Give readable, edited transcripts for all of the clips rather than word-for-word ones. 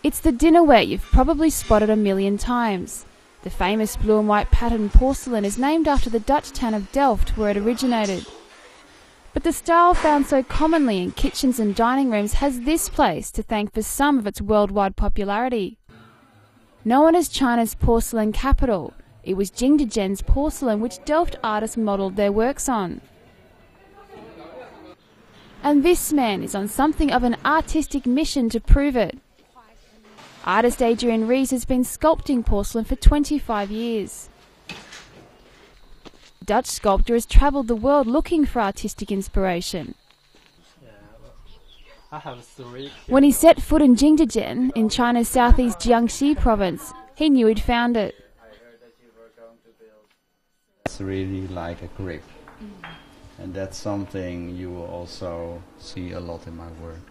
It's the dinnerware you've probably spotted a million times. The famous blue and white patterned porcelain is named after the Dutch town of Delft, where it originated. But the style found so commonly in kitchens and dining rooms has this place to thank for some of its worldwide popularity. Known as China's porcelain capital, it was Jingdegen's porcelain which Delft artists modelled their works on. And this man is on something of an artistic mission to prove it. Artist Adrian Rees has been sculpting porcelain for 25 years. The Dutch sculptor has travelled the world looking for artistic inspiration. When he set foot in Jingdegen, in China's southeast Jiangxi province, he knew he'd found it. It's really like a grip. And that's something you will also see a lot in my work.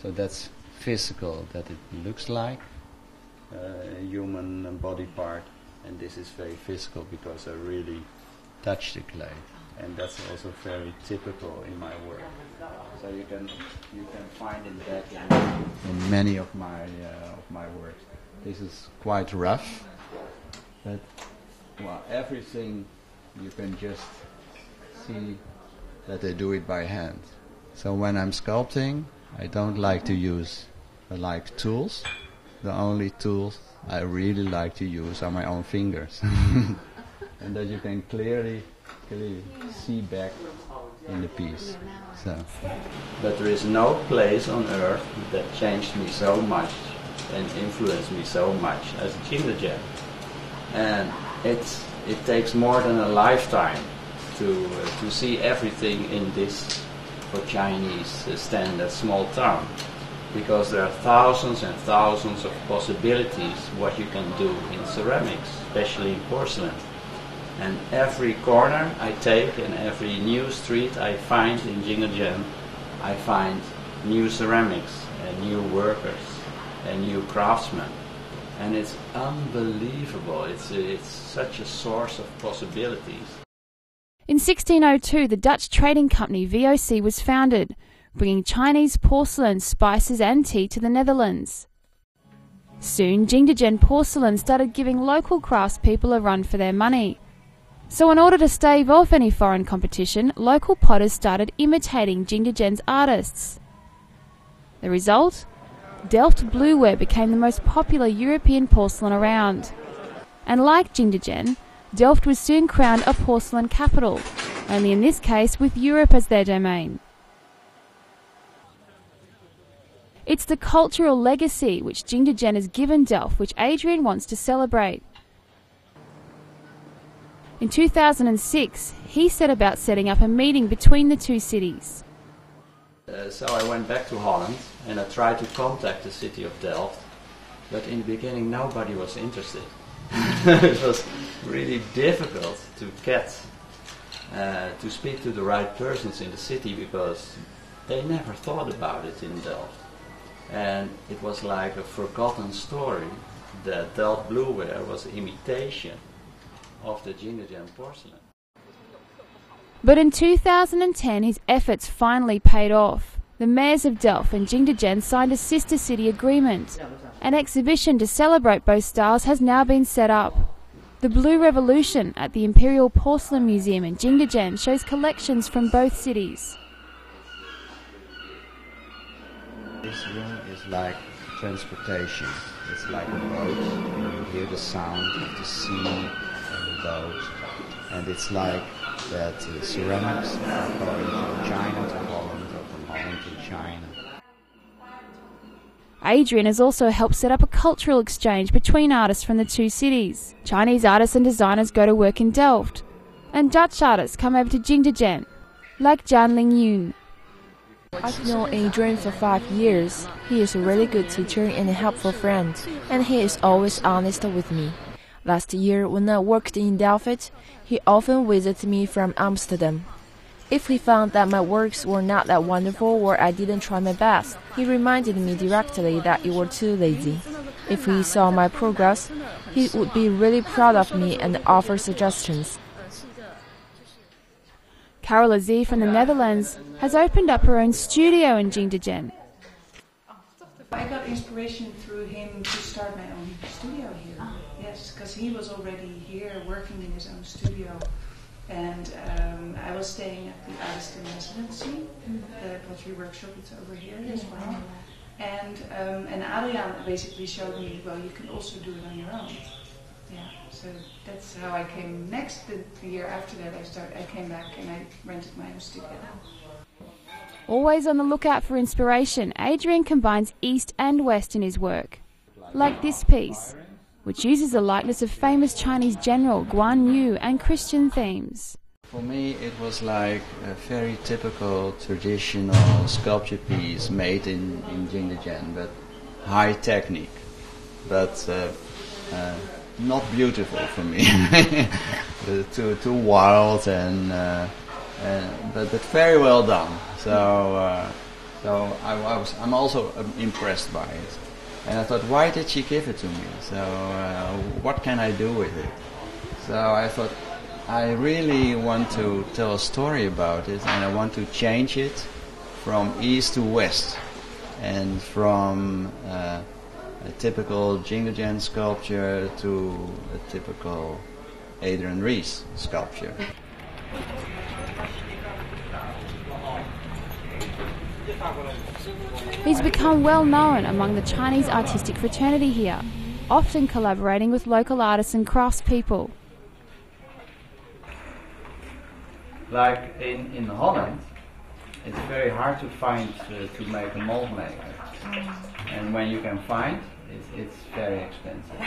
So that's physical, that it looks like a human body part, and this is very physical because I really touch the clay, and that's also very typical in my work. So you can find in that in many of my works. This is quite rough, but well, everything you can just see that they do it by hand. So when I'm sculpting, I don't like to use tools. The only tools I really like to use are my own fingers. And that you can clearly see back in the piece. So. But there is no place on earth that changed me so much and influenced me so much as Jingdegen. And it takes more than a lifetime to see everything in this, for Chinese standard, small town. Because there are thousands and thousands of possibilities what you can do in ceramics, especially in porcelain. And every corner I take and every new street I find in Jingdegen, I find new ceramics and new workers and new craftsmen. And it's unbelievable. It's such a source of possibilities. In 1602, the Dutch trading company VOC was founded, bringing Chinese porcelain, spices and tea to the Netherlands. Soon, Jingdegen porcelain started giving local craftspeople a run for their money. So in order to stave off any foreign competition, local potters started imitating Jingdegen's artists. The result? Delft blueware became the most popular European porcelain around. And like Jingdegen, Delft was soon crowned a porcelain capital, only in this case with Europe as their domain. It's the cultural legacy which Jingdegen has given Delft which Adrian wants to celebrate. In 2006, he set about setting up a meeting between the two cities. So I went back to Holland and I tried to contact the city of Delft, but in the beginning nobody was interested. It was really difficult to speak to the right persons in the city because they never thought about it in Delft. And it was like a forgotten story that Delft blueware was an imitation of the Jingdegen porcelain. But in 2010, his efforts finally paid off. The mayors of Delft and Jingdegen signed a sister city agreement. An exhibition to celebrate both styles has now been set up. The Blue Revolution at the Imperial Porcelain Museum in Jingdegen shows collections from both cities. This room is like transportation. It's like a boat. You hear the sound of the sea and the boat. And it's like that ceramics are going from China to Holland or from Holland to China. Adrian has also helped set up a cultural exchange between artists from the two cities. Chinese artists and designers go to work in Delft, and Dutch artists come over to Jingdegen, like Jan Ling Yoon. I've known Adrian for 5 years. He is a really good teacher and a helpful friend, and he is always honest with me. Last year, when I worked in Delft, he often visited me from Amsterdam. If he found that my works were not that wonderful or I didn't try my best, he reminded me directly that you were too lazy. If he saw my progress, he would be really proud of me and offer suggestions. Carol Azee from the Netherlands has opened up her own studio in Jingdegen. inspiration through him to start my own studio here. Yes, because he was already here working in his own studio. And I was staying at the artist in residency, the pottery workshop. It's over here as well. And Adriaan basically showed me, well, you can also do it on your own. Yeah, so that's how I came next. The year after that, I came back and I rented my own studio. Always on the lookout for inspiration, Adriaan combines East and West in his work. Like this piece, which uses the likeness of famous Chinese general Guan Yu and Christian themes. For me, it was like a very typical traditional sculpture piece made in Jingdezhen, but high technique, but not beautiful for me. too wild but very well done. So I'm also impressed by it. And I thought, why did she give it to me? So what can I do with it? So I thought, I really want to tell a story about it, and I want to change it from east to west, and from a typical Jingdezhen sculpture to a typical Adriaan Ries sculpture. He's become well known among the Chinese artistic fraternity here, often collaborating with local artists and craftspeople. Like in Holland, it's very hard to find to make a mold maker, and when you can find, it's very expensive.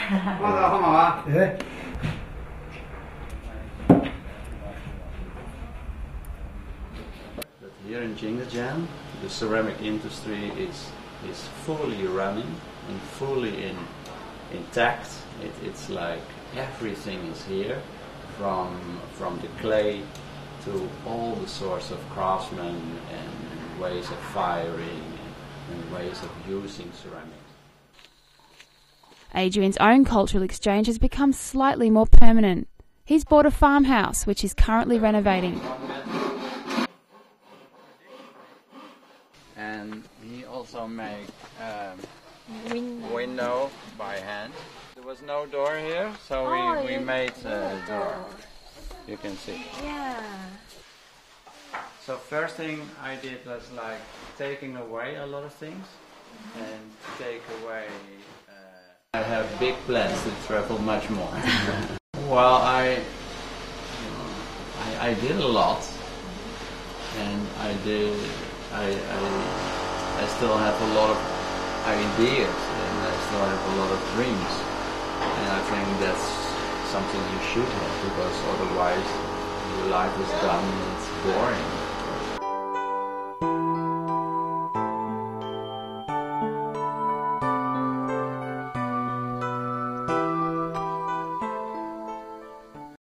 But here in Jingdezhen, the ceramic industry is fully running and fully intact. It's like everything is here, from the clay to all the sorts of craftsmen and ways of firing and ways of using ceramics. Adriaan's own cultural exchange has become slightly more permanent. He's bought a farmhouse, which he's currently renovating. And he also made window by hand. There was no door here, so we made a door. You can see. Yeah. So first thing I did was like taking away a lot of things and take away. I have big plans to travel much more. Well, I did a lot, and I still have a lot of ideas, and I still have a lot of dreams, and I think that's something you should have, because otherwise your life is done and it's boring.